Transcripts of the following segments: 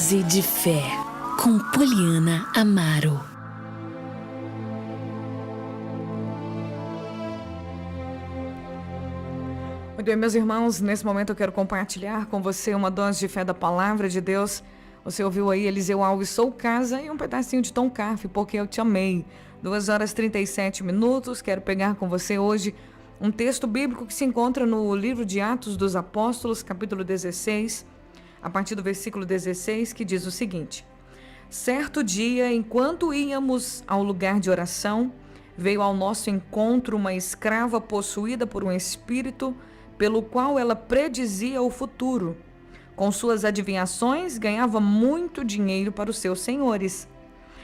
Dose de Fé, com Poliana Amaro. Muito bem, meus irmãos, nesse momento eu quero compartilhar com você uma dose de fé da Palavra de Deus. Você ouviu aí Eliseu Alves, Sou Casa, e um pedacinho de Tom Carfe, Porque Eu Te Amei. 2h37. Quero pegar com você hoje um texto bíblico que se encontra no livro de Atos dos Apóstolos, capítulo 16, a partir do versículo 16, que diz o seguinte: Certo dia, enquanto íamos ao lugar de oração, veio ao nosso encontro uma escrava possuída por um espírito, pelo qual ela predizia o futuro. Com suas adivinhações, ganhava muito dinheiro para os seus senhores.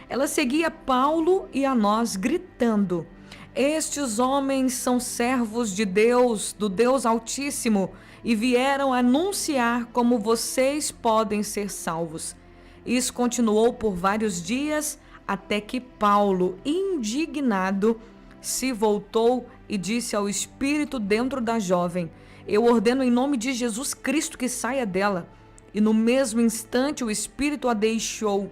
Ela seguia Paulo e a nós, gritando: Estes homens são servos de Deus, do Deus Altíssimo, e vieram anunciar como vocês podem ser salvos. Isso continuou por vários dias, até que Paulo, indignado, se voltou e disse ao espírito dentro da jovem: Eu ordeno em nome de Jesus Cristo que saia dela. E no mesmo instante o espírito a deixou.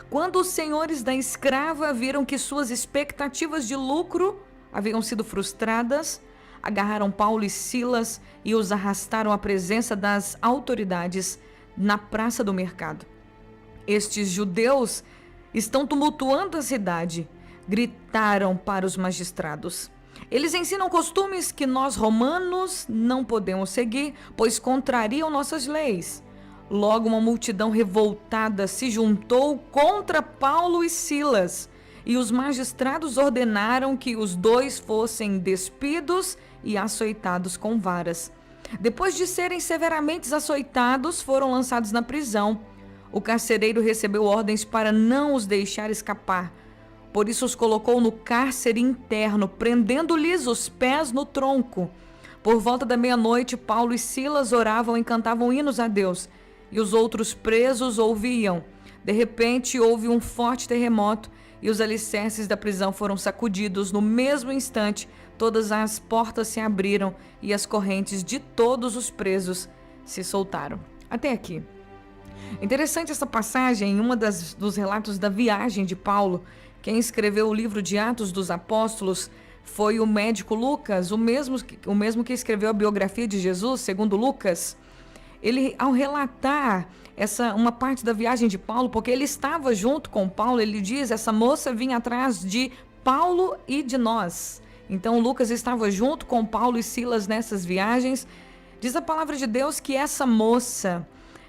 Quando os senhores da escrava viram que suas expectativas de lucro haviam sido frustradas, agarraram Paulo e Silas e os arrastaram à presença das autoridades na praça do mercado. Estes judeus estão tumultuando a cidade, gritaram para os magistrados. Eles ensinam costumes que nós romanos não podemos seguir, pois contrariam nossas leis. Logo uma multidão revoltada se juntou contra Paulo e Silas, e os magistrados ordenaram que os dois fossem despidos e açoitados com varas. Depois de serem severamente açoitados, foram lançados na prisão. O carcereiro recebeu ordens para não os deixar escapar. Por isso os colocou no cárcere interno, prendendo-lhes os pés no tronco. Por volta da meia-noite, Paulo e Silas oravam e cantavam hinos a Deus, e os outros presos ouviam. De repente, houve um forte terremoto, e os alicerces da prisão foram sacudidos. No mesmo instante, todas as portas se abriram, e as correntes de todos os presos se soltaram. Até aqui. Interessante essa passagem, uma dos relatos da viagem de Paulo. Quem escreveu o livro de Atos dos Apóstolos foi o médico Lucas, o mesmo que escreveu a biografia de Jesus, segundo Lucas. Ele, ao relatar uma parte da viagem de Paulo, porque ele estava junto com Paulo, ele diz: essa moça vinha atrás de Paulo e de nós. Então Lucas estava junto com Paulo e Silas nessas viagens. Diz a palavra de Deus que essa moça,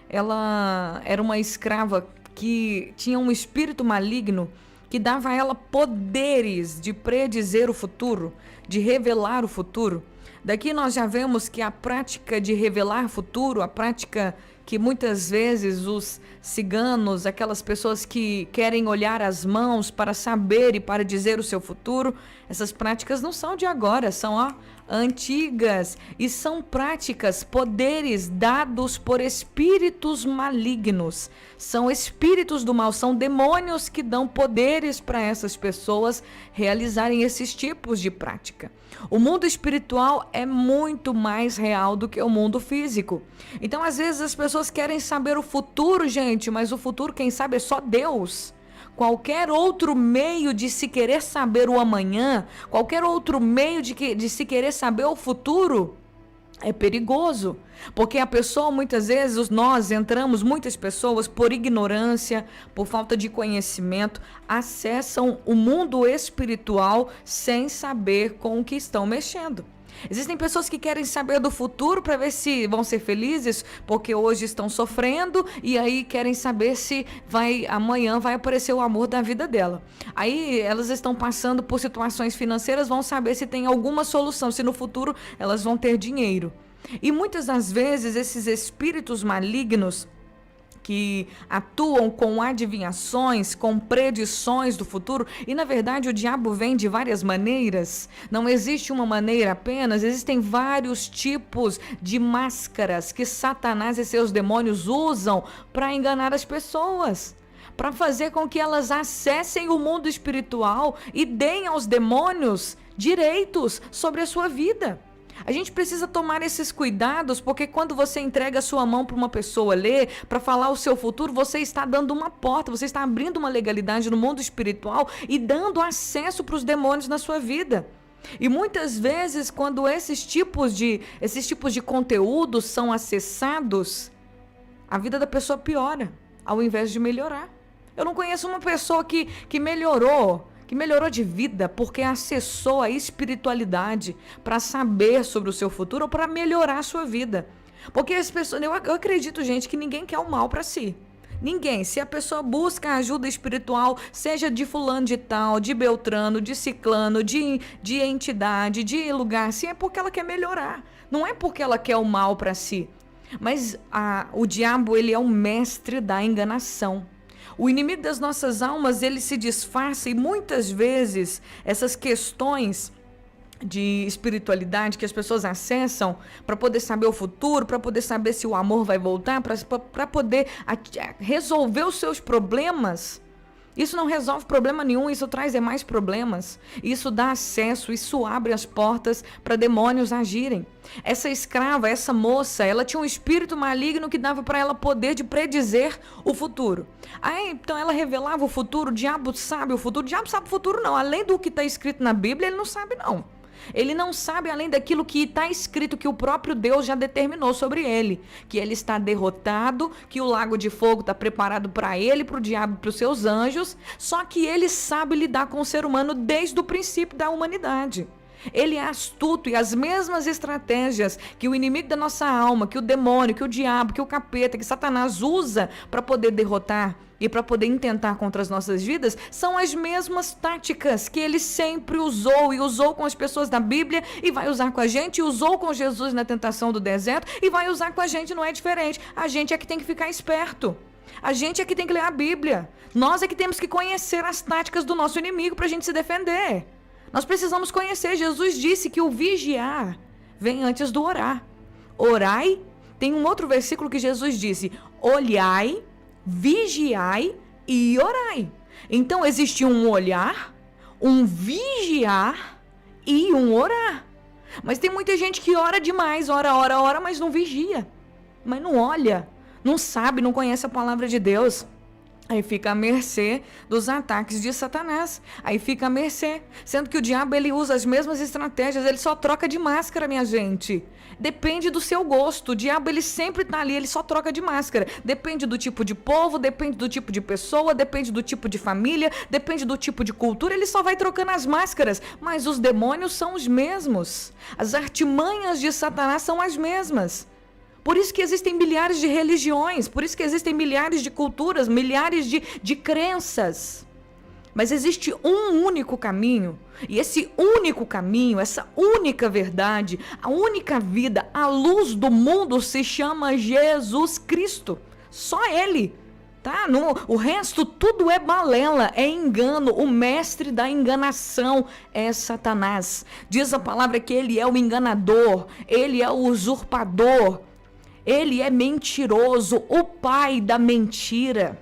ela era uma escrava que tinha um espírito maligno que dava a ela poderes de predizer o futuro, de revelar o futuro. Daqui nós já vemos que a prática de revelar futuro, a prática que muitas vezes os ciganos, aquelas pessoas que querem olhar as mãos para saber e para dizer o seu futuro, essas práticas não são de agora, são antigas, e são práticas, poderes dados por espíritos malignos. São espíritos do mal, são demônios que dão poderes para essas pessoas realizarem esses tipos de prática. O mundo espiritual é muito mais real do que o mundo físico. Então, às vezes, as pessoas querem saber o futuro, gente, mas o futuro, quem sabe, é só Deus. Qualquer outro meio de se querer saber o amanhã, qualquer outro meio de se querer saber o futuro, é perigoso. Porque a pessoa, muitas vezes, muitas pessoas, por ignorância, por falta de conhecimento, acessam o mundo espiritual sem saber com o que estão mexendo. Existem pessoas que querem saber do futuro para ver se vão ser felizes, porque hoje estão sofrendo, e aí querem saber se amanhã vai aparecer o amor da vida dela. Aí elas estão passando por situações financeiras, vão saber se tem alguma solução, se no futuro elas vão ter dinheiro. E muitas das vezes esses espíritos malignos que atuam com adivinhações, com predições do futuro, e na verdade o diabo vem de várias maneiras, não existe uma maneira apenas, existem vários tipos de máscaras que Satanás e seus demônios usam para enganar as pessoas, para fazer com que elas acessem o mundo espiritual e deem aos demônios direitos sobre a sua vida. A gente precisa tomar esses cuidados, porque quando você entrega a sua mão para uma pessoa ler, para falar o seu futuro, você está dando uma porta, você está abrindo uma legalidade no mundo espiritual e dando acesso para os demônios na sua vida. E muitas vezes, quando esses tipos de conteúdos são acessados, a vida da pessoa piora, ao invés de melhorar. Eu não conheço uma pessoa que melhorou de vida porque acessou a espiritualidade para saber sobre o seu futuro ou para melhorar a sua vida. Porque as pessoas, eu acredito, gente, que ninguém quer o mal para si. Ninguém. Se a pessoa busca ajuda espiritual, seja de fulano de tal, de beltrano, de ciclano, de entidade, de lugar assim, é porque ela quer melhorar. Não é porque ela quer o mal para si. Mas o diabo, ele é o mestre da enganação. O inimigo das nossas almas, ele se disfarça, e muitas vezes essas questões de espiritualidade que as pessoas acessam para poder saber o futuro, para poder saber se o amor vai voltar, para poder resolver os seus problemas. Isso não resolve problema nenhum, isso traz mais problemas. Isso dá acesso, isso abre as portas para demônios agirem. Essa escrava, essa moça, ela tinha um espírito maligno que dava para ela poder de predizer o futuro. Aí, então ela revelava o futuro, o diabo sabe o futuro. O diabo sabe o futuro não, além do que está escrito na Bíblia, ele não sabe não. Ele não sabe além daquilo que está escrito, que o próprio Deus já determinou sobre ele. Que ele está derrotado, que o lago de fogo está preparado para ele, para o diabo e para os seus anjos. Só que ele sabe lidar com o ser humano desde o princípio da humanidade. Ele é astuto e as mesmas estratégias que o inimigo da nossa alma, que o demônio, que o diabo, que o capeta, que Satanás usa para poder derrotar e para poder intentar contra as nossas vidas, são as mesmas táticas que ele sempre usou e usou com as pessoas da Bíblia e vai usar com a gente, e usou com Jesus na tentação do deserto e vai usar com a gente, não é diferente. A gente é que tem que ficar esperto. A gente é que tem que ler a Bíblia. Nós é que temos que conhecer as táticas do nosso inimigo para a gente se defender. Nós precisamos conhecer. Jesus disse que o vigiar vem antes do orar. Orai. Tem um outro versículo que Jesus disse: olhai, vigiai e orai. Então existe um olhar, um vigiar e um orar. Mas tem muita gente que ora demais, ora, mas não vigia. Mas não olha, não sabe, não conhece a palavra de Deus. Aí fica à mercê dos ataques de Satanás. Aí fica à mercê. Sendo que o diabo, ele usa as mesmas estratégias. Ele só troca de máscara, minha gente. Depende do seu gosto. O diabo, ele sempre tá ali. Ele só troca de máscara. Depende do tipo de povo, depende do tipo de pessoa, depende do tipo de família, depende do tipo de cultura. Ele só vai trocando as máscaras. Mas os demônios são os mesmos. As artimanhas de Satanás são as mesmas. Por isso que existem milhares de religiões, por isso que existem milhares de culturas, milhares de crenças. Mas existe um único caminho, e esse único caminho, essa única verdade, a única vida, a luz do mundo se chama Jesus Cristo. Só Ele, tá? O resto tudo é balela, é engano. O mestre da enganação é Satanás. Diz a palavra que ele é o enganador, ele é o usurpador. Ele é mentiroso, o pai da mentira.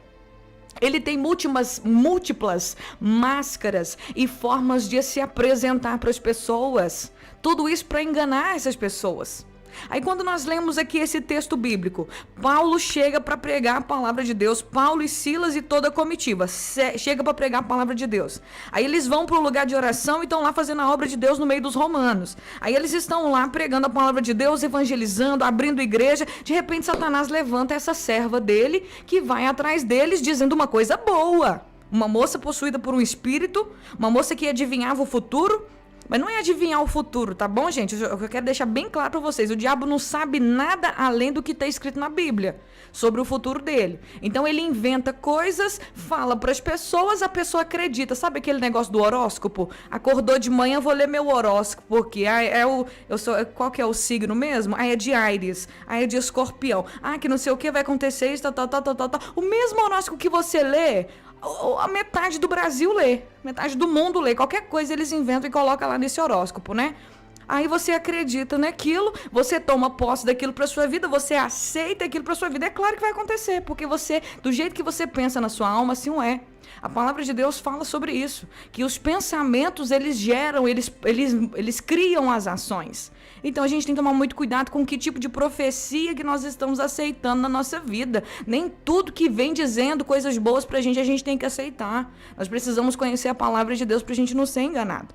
Ele tem múltiplas máscaras e formas de se apresentar para as pessoas. Tudo isso para enganar essas pessoas. Aí quando nós lemos aqui esse texto bíblico, Paulo chega para pregar a palavra de Deus, Paulo e Silas e toda a comitiva, chega para pregar a palavra de Deus. Aí eles vão para o lugar de oração e estão lá fazendo a obra de Deus no meio dos romanos. Aí eles estão lá pregando a palavra de Deus, evangelizando, abrindo igreja. De repente Satanás levanta essa serva dele, que vai atrás deles dizendo uma coisa boa. Uma moça possuída por um espírito, uma moça que adivinhava o futuro. Mas não é adivinhar o futuro, tá bom, gente? Eu quero deixar bem claro para vocês. O diabo não sabe nada além do que está escrito na Bíblia sobre o futuro dele. Então ele inventa coisas, fala para as pessoas, a pessoa acredita. Sabe aquele negócio do horóscopo? Acordou de manhã, vou ler meu horóscopo, porque qual que é o signo mesmo? É de Áries, é de Escorpião. Que não sei o que vai acontecer, isso, tal. O mesmo horóscopo que você lê, a metade do Brasil lê, metade do mundo lê. Qualquer coisa eles inventam e colocam lá nesse horóscopo, né? Aí você acredita naquilo, você toma posse daquilo para sua vida, você aceita aquilo para sua vida. É claro que vai acontecer, porque você, do jeito que você pensa na sua alma, assim é. A palavra de Deus fala sobre isso, que os pensamentos, eles geram, eles criam as ações. Então a gente tem que tomar muito cuidado com que tipo de profecia que nós estamos aceitando na nossa vida. Nem tudo que vem dizendo coisas boas pra gente, a gente tem que aceitar. Nós precisamos conhecer a palavra de Deus pra gente não ser enganado.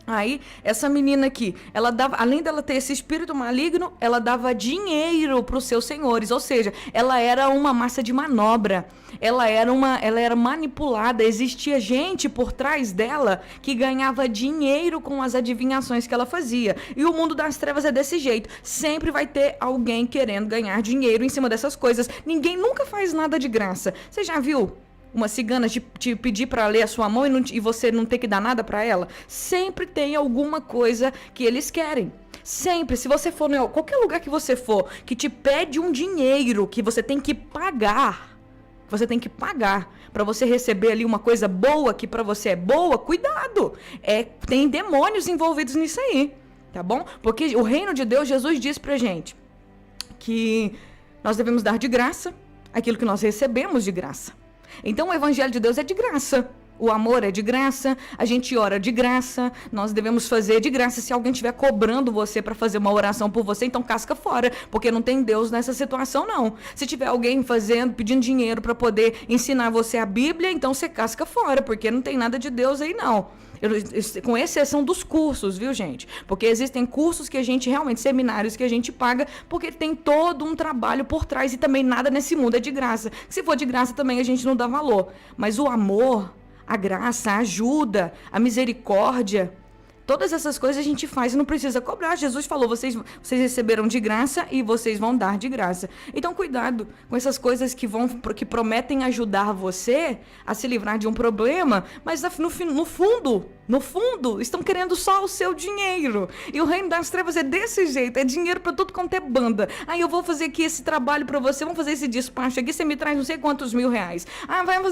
Aí, essa menina aqui, ela dava, além dela ter esse espírito maligno, ela dava dinheiro para os seus senhores, ou seja, ela era uma massa de manobra, ela era manipulada, existia gente por trás dela que ganhava dinheiro com as adivinhações que ela fazia. E o mundo das trevas é desse jeito, sempre vai ter alguém querendo ganhar dinheiro em cima dessas coisas. Ninguém nunca faz nada de graça. Você já viu uma cigana te pedir para ler a sua mão e você não ter que dar nada para ela? Sempre tem alguma coisa que eles querem. Sempre, se você for em qualquer lugar que você for, que te pede um dinheiro que você tem que pagar, para você receber ali uma coisa boa que para você é boa, cuidado. Tem demônios envolvidos nisso aí, tá bom? Porque o reino de Deus, Jesus disse pra gente que nós devemos dar de graça aquilo que nós recebemos de graça. Então o evangelho de Deus é de graça, o amor é de graça, a gente ora de graça, nós devemos fazer de graça. Se alguém estiver cobrando você para fazer uma oração por você, então casca fora, porque não tem Deus nessa situação não. Se tiver alguém pedindo dinheiro para poder ensinar você a Bíblia, então você casca fora, porque não tem nada de Deus aí não. Com exceção dos cursos, viu, gente? Porque existem cursos que a gente realmente, seminários que a gente paga, porque tem todo um trabalho por trás e também nada nesse mundo é de graça. Se for de graça também a gente não dá valor. Mas o amor, a graça, a ajuda, a misericórdia, todas essas coisas a gente faz e não precisa cobrar. Jesus falou, vocês receberam de graça e vocês vão dar de graça. Então cuidado com essas coisas que prometem ajudar você a se livrar de um problema, mas no fundo, estão querendo só o seu dinheiro. E o reino das trevas é desse jeito, é dinheiro pra tudo quanto é banda. Aí eu vou fazer aqui esse trabalho pra você, vamos fazer esse despacho aqui, você me traz não sei quantos R$1.000.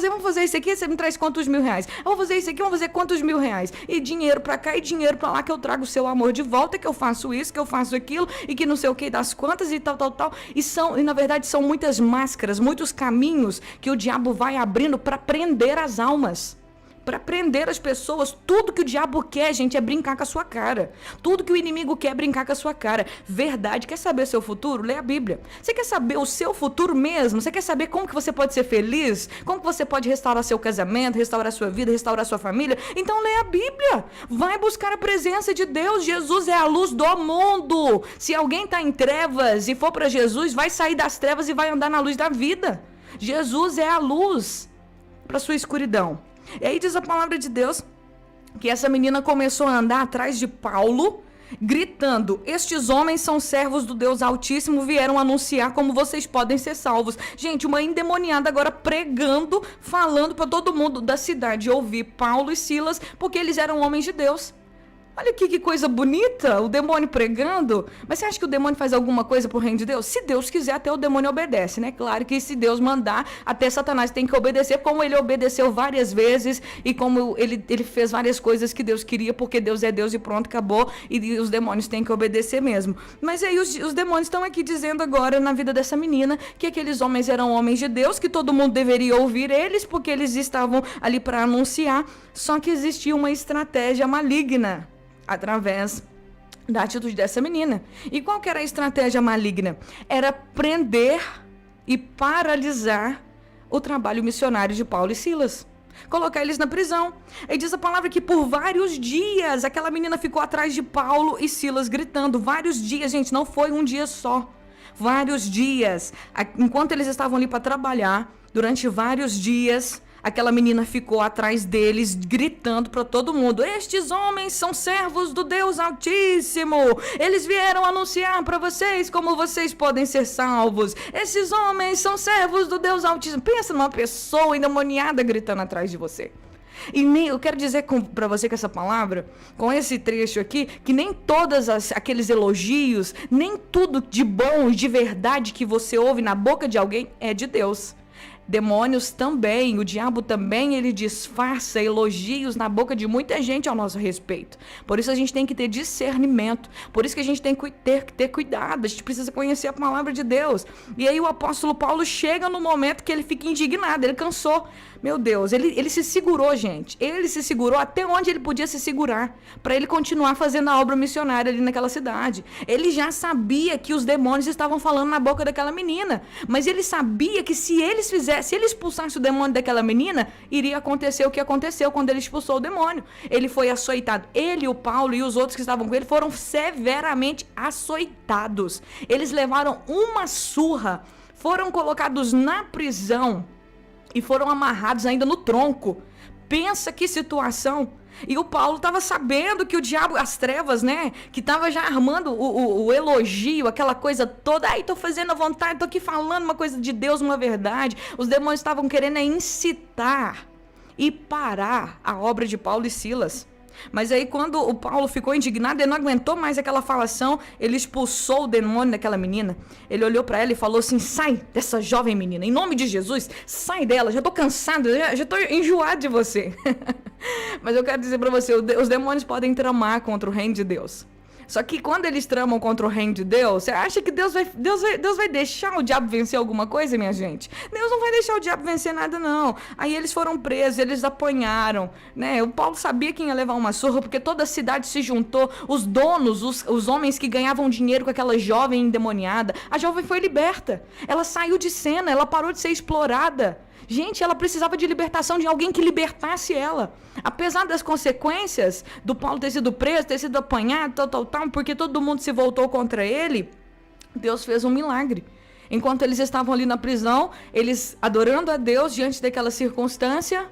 Vamos fazer isso aqui, você me traz quantos R$1.000. Eu vou fazer isso aqui, vamos fazer quantos R$1.000. E dinheiro pra cá e dinheiro pra lá, que eu trago o seu amor de volta, que eu faço isso, que eu faço aquilo, e que não sei o que das quantas e tal. E na verdade são muitas máscaras, muitos caminhos que o diabo vai abrindo pra prender as almas, para prender as pessoas. Tudo que o diabo quer, gente, é brincar com a sua cara. Tudo que o inimigo quer é brincar com a sua cara. Verdade. Quer saber seu futuro? Lê a Bíblia. Você quer saber o seu futuro mesmo? Você quer saber como que você pode ser feliz? Como que você pode restaurar seu casamento, restaurar sua vida, restaurar sua família? Então lê a Bíblia. Vai buscar a presença de Deus. Jesus é a luz do mundo. Se alguém está em trevas e for para Jesus, vai sair das trevas e vai andar na luz da vida. Jesus é a luz para sua escuridão. E aí diz a palavra de Deus que essa menina começou a andar atrás de Paulo, gritando: estes homens são servos do Deus Altíssimo, vieram anunciar como vocês podem ser salvos. Gente, uma endemoniada agora pregando, falando para todo mundo da cidade ouvir Paulo e Silas, porque eles eram homens de Deus. Olha aqui que coisa bonita, o demônio pregando. Mas você acha que o demônio faz alguma coisa pro reino de Deus? Se Deus quiser, até o demônio obedece, né? Claro que se Deus mandar, até Satanás tem que obedecer, como ele obedeceu várias vezes e como ele fez várias coisas que Deus queria, porque Deus é Deus e pronto, acabou, e os demônios têm que obedecer mesmo. Mas aí os demônios estão aqui dizendo agora na vida dessa menina que aqueles homens eram homens de Deus, que todo mundo deveria ouvir eles, porque eles estavam ali para anunciar, só que existia uma estratégia maligna através da atitude dessa menina. E qual que era a estratégia maligna? Era prender e paralisar o trabalho missionário de Paulo e Silas. Colocar eles na prisão. E diz a palavra que por vários dias aquela menina ficou atrás de Paulo e Silas gritando. Vários dias, gente, não foi um dia só. Vários dias. Enquanto eles estavam ali para trabalhar, durante vários dias, aquela menina ficou atrás deles, gritando para todo mundo: estes homens são servos do Deus Altíssimo. Eles vieram anunciar para vocês como vocês podem ser salvos. Esses homens são servos do Deus Altíssimo. Pensa numa pessoa endemoniada gritando atrás de você. E eu quero dizer para você com essa palavra, com esse trecho aqui, que nem todos aqueles elogios, nem tudo de bom e de verdade que você ouve na boca de alguém é de Deus. demônios também, o diabo também, ele disfarça elogios na boca de muita gente ao nosso respeito. Por isso a gente tem que ter discernimento, por isso que a gente tem que ter cuidado, a gente precisa conhecer a palavra de Deus. E aí o apóstolo Paulo chega no momento que ele fica indignado, ele cansou. Meu Deus, ele se segurou, gente. Ele se segurou até onde ele podia se segurar, para ele continuar fazendo a obra missionária ali naquela cidade. Ele já sabia que os demônios estavam falando na boca daquela menina, mas ele sabia que se ele expulsasse o demônio daquela menina, iria acontecer o que aconteceu quando ele expulsou o demônio. Ele foi açoitado. Ele, o Paulo e os outros que estavam com ele foram severamente açoitados. Eles levaram uma surra, foram colocados na prisão e foram amarrados ainda no tronco. Pensa que situação. E o Paulo estava sabendo que o diabo, as trevas, né, que estava já armando o elogio, aquela coisa toda. Ai, tô fazendo a vontade, tô aqui falando uma coisa de Deus, uma verdade. Os demônios estavam querendo incitar e parar a obra de Paulo e Silas. Mas aí quando o Paulo ficou indignado, ele não aguentou mais aquela falação, ele expulsou o demônio daquela menina. Ele olhou para ela e falou assim: sai dessa jovem menina, em nome de Jesus, sai dela, já tô cansado, já tô enjoado de você. Mas eu quero dizer para você, os demônios podem tramar contra o reino de Deus. Só que quando eles tramam contra o reino de Deus, você acha que Deus vai deixar o diabo vencer alguma coisa, minha gente? Deus não vai deixar o diabo vencer nada, não. Aí eles foram presos, eles apanharam, né? O Paulo sabia que ia levar uma surra, porque toda a cidade se juntou, os donos, os homens que ganhavam dinheiro com aquela jovem endemoniada. A jovem foi liberta, ela saiu de cena, ela parou de ser explorada. Gente, ela precisava de libertação, de alguém que libertasse ela. Apesar das consequências do Paulo ter sido preso, ter sido apanhado, tal, porque todo mundo se voltou contra ele, Deus fez um milagre. Enquanto eles estavam ali na prisão, eles adorando a Deus diante daquela circunstância,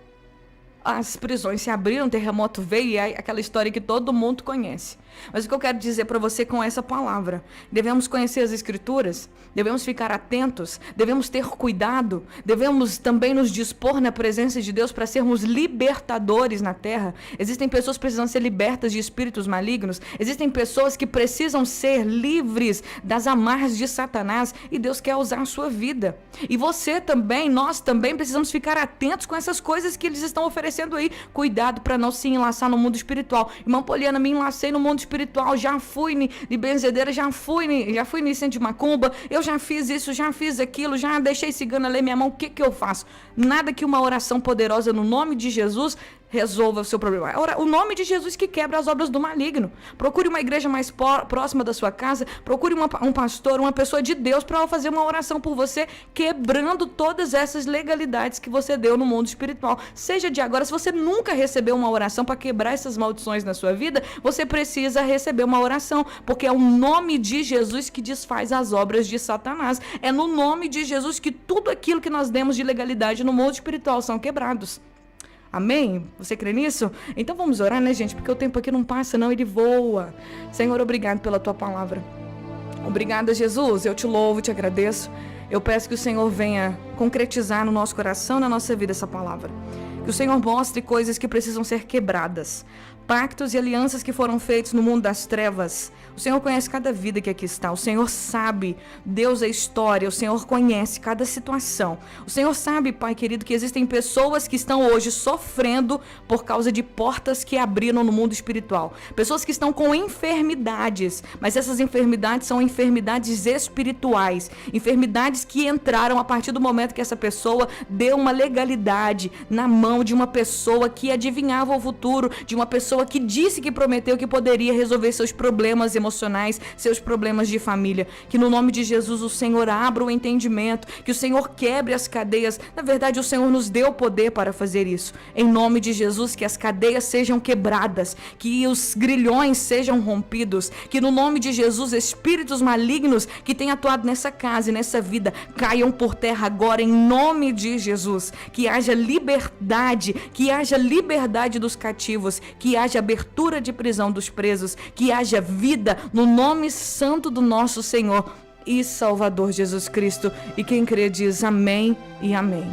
as prisões se abriram, o terremoto veio, e é aquela história que todo mundo conhece. Mas o que eu quero dizer para você com essa palavra: devemos conhecer as Escrituras, devemos ficar atentos, devemos ter cuidado, devemos também nos dispor na presença de Deus para sermos libertadores na terra. Existem pessoas que precisam ser libertas de espíritos malignos, existem pessoas que precisam ser livres das amarras de Satanás, e Deus quer usar a sua vida. E você também, nós também precisamos ficar atentos com essas coisas que eles estão oferecendo aí. Cuidado para não se enlaçar no mundo espiritual. Irmã Poliana, me enlacei no mundo espiritual, já fui de benzedeira, já fui no centro de macumba, eu já fiz isso, já fiz aquilo, já deixei cigana ler minha mão. O que eu faço? Nada que uma oração poderosa no nome de Jesus resolva o seu problema. O nome de Jesus que quebra as obras do maligno. Procure uma igreja mais próxima da sua casa, procure um pastor, uma pessoa de Deus para fazer uma oração por você, quebrando todas essas legalidades que você deu no mundo espiritual. Seja de agora, se você nunca recebeu uma oração para quebrar essas maldições na sua vida, você precisa receber uma oração, porque é o nome de Jesus que desfaz as obras de Satanás. É no nome de Jesus que tudo aquilo que nós demos de legalidade no mundo espiritual são quebrados. Amém? Você crê nisso? Então vamos orar, né, gente? Porque o tempo aqui não passa, não, ele voa. Senhor, obrigado pela tua palavra. Obrigada, Jesus. Eu te louvo, te agradeço. Eu peço que o Senhor venha concretizar no nosso coração, na nossa vida, essa palavra. Que o Senhor mostre coisas que precisam ser quebradas. Pactos e alianças que foram feitos no mundo das trevas. O Senhor conhece cada vida que aqui está. O Senhor sabe, Deus é história. O Senhor conhece cada situação. O Senhor sabe, Pai querido, que existem pessoas que estão hoje sofrendo por causa de portas que abriram no mundo espiritual. Pessoas que estão com enfermidades, mas essas enfermidades são enfermidades espirituais. Enfermidades que entraram a partir do momento que essa pessoa deu uma legalidade na mão de uma pessoa que adivinhava o futuro, de uma pessoa que disse que prometeu que poderia resolver seus problemas emocionais, seus problemas de família. Que no nome de Jesus o Senhor abra o entendimento, que o Senhor quebre as cadeias. Na verdade, o Senhor nos deu poder para fazer isso. Em nome de Jesus, que as cadeias sejam quebradas, que os grilhões sejam rompidos, que no nome de Jesus espíritos malignos que têm atuado nessa casa e nessa vida caiam por terra agora, em nome de Jesus. Que haja liberdade dos cativos, que haja abertura de prisão dos presos, que haja vida no nome santo do nosso Senhor e Salvador Jesus Cristo. E quem crê diz amém e amém.